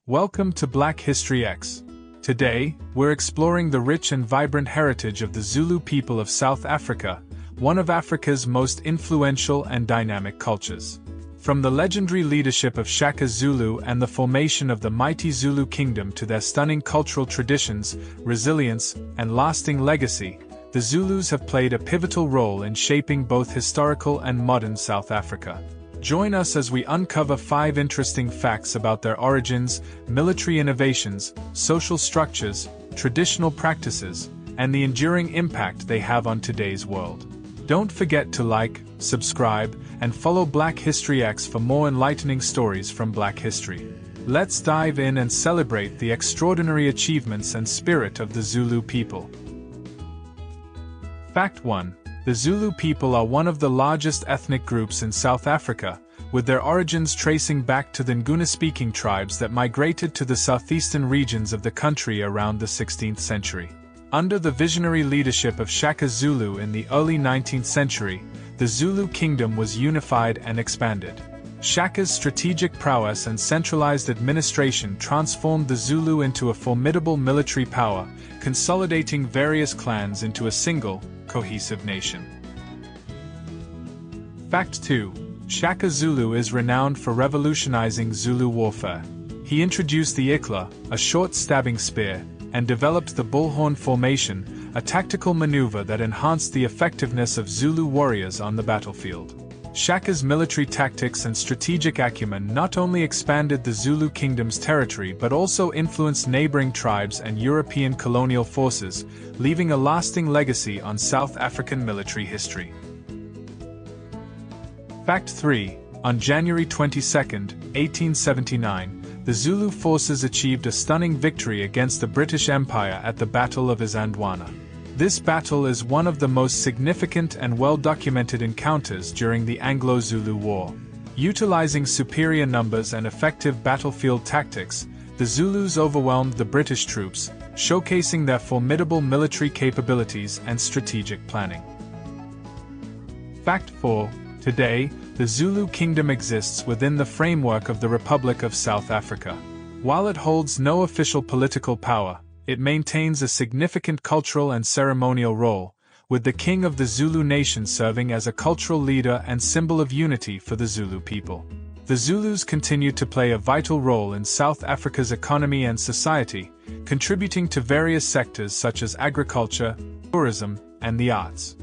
Welcome to Black History X. Today, we're exploring the rich and vibrant heritage of the Zulu people of South Africa, one of Africa's most influential and dynamic cultures. From the legendary leadership of Shaka Zulu and the formation of the mighty Zulu kingdom to their stunning cultural traditions, resilience, and lasting legacy, the Zulus have played a pivotal role in shaping both historical and modern South Africa. Join us as we uncover 5 interesting facts about their origins, military innovations, social structures, traditional practices, and the enduring impact they have on today's world. Don't forget to like, subscribe, and follow Black History X for more enlightening stories from Black history. Let's dive in and celebrate the extraordinary achievements and spirit of the Zulu people. Fact 1. The Zulu people are one of the largest ethnic groups in South Africa, with their origins tracing back to the Nguni-speaking tribes that migrated to the southeastern regions of the country around the 16th century. Under the visionary leadership of Shaka Zulu in the early 19th century, the Zulu kingdom was unified and expanded. Shaka's strategic prowess and centralized administration transformed the Zulu into a formidable military power, consolidating various clans into a single, cohesive nation. Fact 2. Shaka Zulu is renowned for revolutionizing Zulu warfare. He introduced the Ikla, a short stabbing spear, and developed the bullhorn formation, a tactical maneuver that enhanced the effectiveness of Zulu warriors on the battlefield. Shaka's military tactics and strategic acumen not only expanded the Zulu kingdom's territory but also influenced neighboring tribes and European colonial forces, leaving a lasting legacy on South African military history. Fact 3. On January 22, 1879, the Zulu forces achieved a stunning victory against the British Empire at the Battle of Isandlwana. This battle is one of the most significant and well-documented encounters during the Anglo-Zulu War. Utilizing superior numbers and effective battlefield tactics, the Zulus overwhelmed the British troops, showcasing their formidable military capabilities and strategic planning. Fact 4. Today, the Zulu kingdom exists within the framework of the Republic of South Africa. While it holds no official political power, it maintains a significant cultural and ceremonial role, with the king of the Zulu nation serving as a cultural leader and symbol of unity for the Zulu people. The Zulus continue to play a vital role in South Africa's economy and society, contributing to various sectors such as agriculture, tourism, and the arts.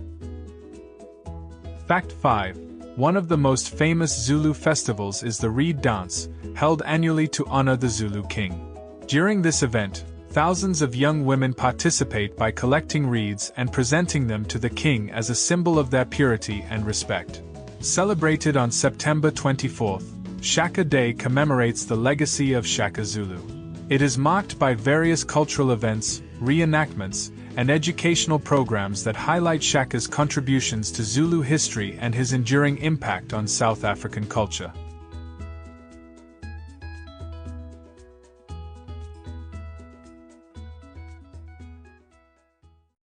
Fact 5. One of the most famous Zulu festivals is the Reed Dance, held annually to honor the Zulu king. During this event, thousands of young women participate by collecting reeds and presenting them to the king as a symbol of their purity and respect. Celebrated on September 24th, Shaka Day commemorates the legacy of Shaka Zulu. It is marked by various cultural events, reenactments, and educational programs that highlight Shaka's contributions to Zulu history and his enduring impact on South African culture.